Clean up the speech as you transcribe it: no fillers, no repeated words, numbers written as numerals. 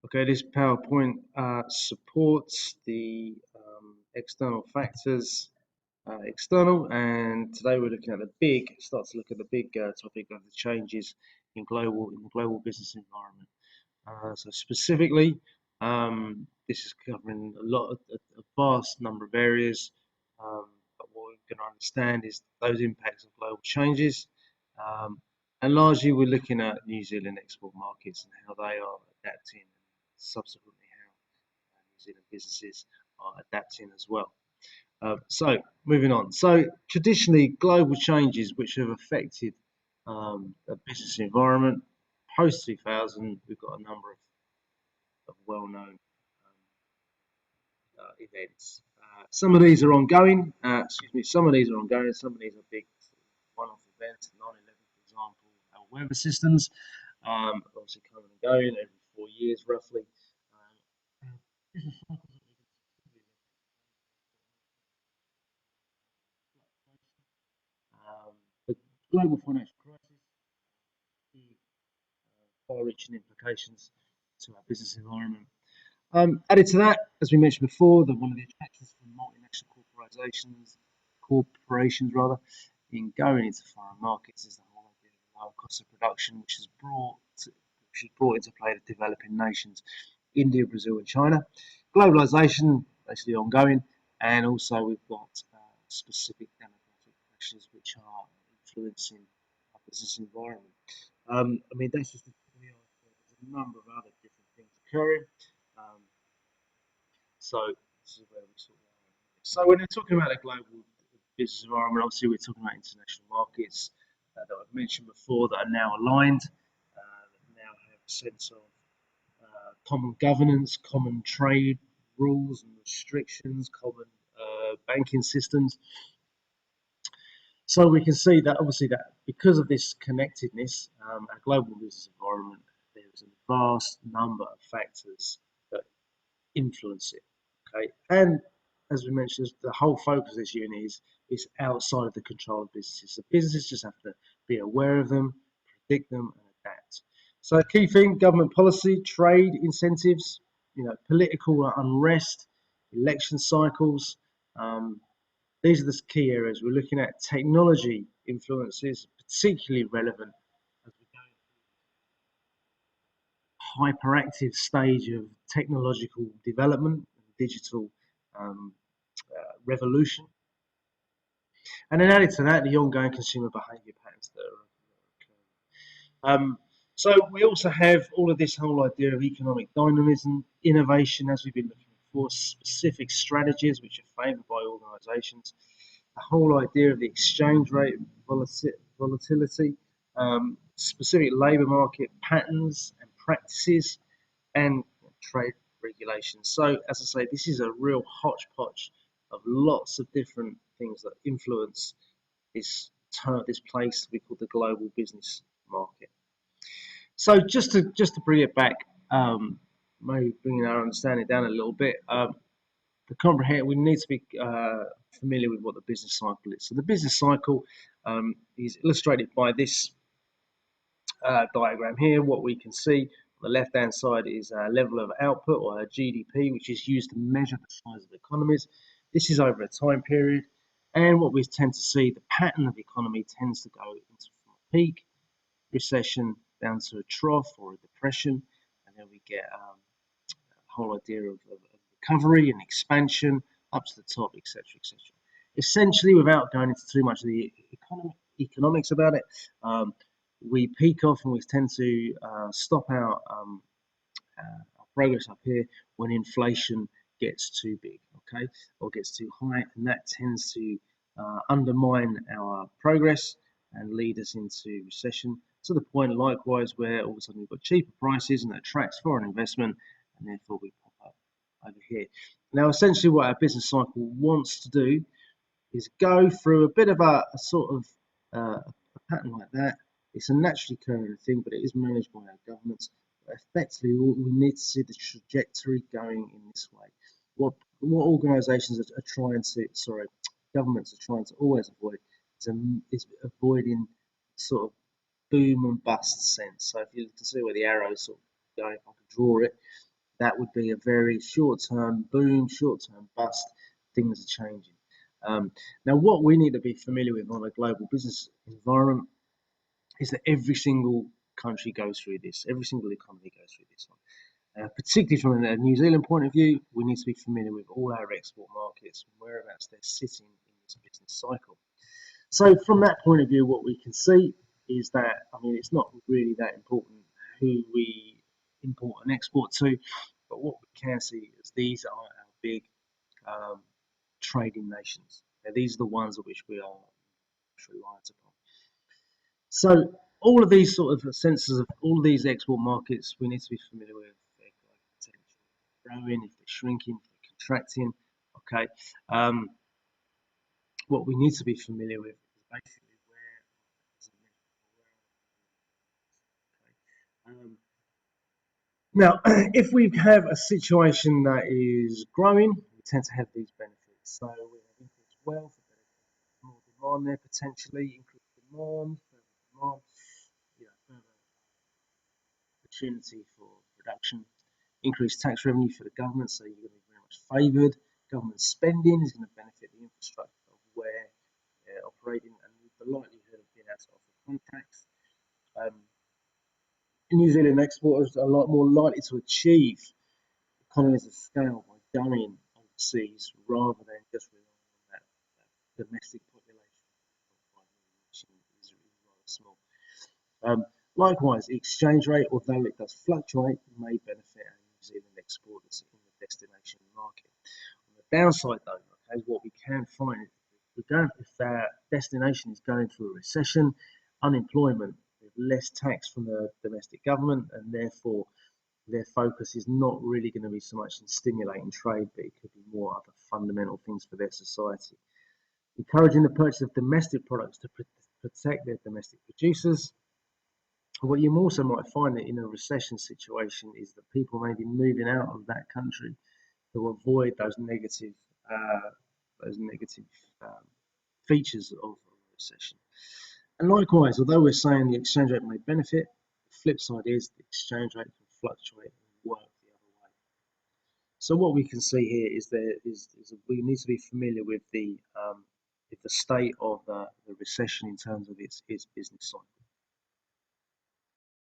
Okay, this PowerPoint supports the external factors, external, and today we're looking at start to look at the big topic of the changes in the global business environment. So specifically, this is covering a vast number of areas, but what we're going to understand is those impacts of global changes, and largely we're looking at New Zealand export markets and how they are adapting, and subsequently how New Zealand businesses are adapting as well. So moving on. So traditionally, global changes which have affected the business environment post 2000, we've got a number of well-known events. Some of these are ongoing. Some of these are ongoing. Some of these are big one-off events. 9/11, for example, our weather systems obviously coming and going every 4 years roughly. The global financial crisis, big, far-reaching implications to our business environment. Added to that, as we mentioned before, that one of the attractions from multinational corporations in going into foreign markets is the whole idea of lower cost of production, which is brought into play the developing nations, India, Brazil, and China. Globalization basically ongoing, and also we've got specific demographic pressures which are influencing our business environment. I mean, that's just there's a number of other different things occurring. So this is where we sort of are. So when we're talking about a global business environment, obviously we're talking about international markets that I've mentioned before that are now aligned, that now have a sense of common governance, common trade rules and restrictions, common banking systems. So we can see that obviously that because of this connectedness, our global business environment, there's a vast number of factors that influence it. Okay, and as we mentioned, the whole focus of this unit is outside of the control of businesses. So businesses just have to be aware of them, predict them, and adapt. So key thing: government policy, trade incentives, political unrest, election cycles. These are the key areas we're looking at. Technology influences, particularly relevant as we go hyperactive stage of technological development, digital revolution. And then added to that, the ongoing consumer behaviour patterns that are occurring. So we also have all of this whole idea of economic dynamism, innovation, as we've been looking for, specific strategies which are favoured by organisations, the whole idea of the exchange rate volatility, specific labour market patterns and practices, and trade regulations. So, as I say, this is a real hodgepodge of lots of different things that influence this place we call the global business market. So, just to bring it back, maybe bringing our understanding down a little bit. We need to be familiar with what the business cycle is. So, the business cycle is illustrated by this diagram here. What we can see on the left-hand side is a level of output, or a GDP, which is used to measure the size of economies. This is over a time period, and what we tend to see, the pattern of the economy tends to go into from a peak, recession, down to a trough or a depression, and then we get the whole idea of recovery and expansion up to the top, etc., etc. Essentially, without going into too much of the economics about it, we peak off and we tend to stop our progress up here when inflation gets too big, okay, or gets too high, and that tends to undermine our progress and lead us into recession, to the point likewise where all of a sudden we've got cheaper prices and that attracts foreign investment, and therefore we pop up over here. Now, essentially what our business cycle wants to do is go through a bit of a sort of a pattern like that. It's a naturally occurring thing, but it is managed by our governments. But effectively, we need to see the trajectory going in this way. What organisations are trying to, governments are trying to always avoid is avoiding sort of boom and bust sense. So if you can see where the arrow is sort of going, if I could draw it, that would be a very short-term boom, short-term bust. Things are changing. Now, what we need to be familiar with on a global business environment is that every single country goes through this, every single economy goes through this one. Particularly from a New Zealand point of view, we need to be familiar with all our export markets, whereabouts they're sitting in this business cycle. So from that point of view, what we can see is that, I mean, it's not really that important who we import and export to, but what we can see is these are our big um, trading nations. Now, these are the ones at which we are reliant upon. So all of these sort of sensors of all of these export markets, we need to be familiar with their growth potential. Growing, if they're shrinking, if they're contracting. Okay. What we need to be familiar with is basically where, as I mentioned, okay. Now, if we have a situation that is growing, we tend to have these benefits. So we have increased wealth, more demand there potentially, increased demand, further demand, further opportunity for production, increased tax revenue for the government, so you're going to be very much favoured. Government spending is going to benefit the infrastructure of where they're operating and the likelihood of being able to offer contracts. New Zealand exporters are a lot more likely to achieve economies of scale by going overseas rather than just relying on that domestic population of 5 million, which is rather small. Likewise, the exchange rate, although it does fluctuate, may benefit our New Zealand exporters in the destination market. On the downside, though, okay, what we can find if our destination is going through a recession, unemployment, with less tax from the domestic government, and therefore their focus is not really going to be so much in stimulating trade, but it could be more other fundamental things for their society. Encouraging the purchase of domestic products to protect their domestic producers. What you also might find that in a recession situation is that people may be moving out of that country to avoid those negative features of a recession. And likewise, although we're saying the exchange rate may benefit, the flip side is the exchange rate can fluctuate and work the other way. So what we can see here is we need to be familiar with the state of the recession in terms of its business cycle.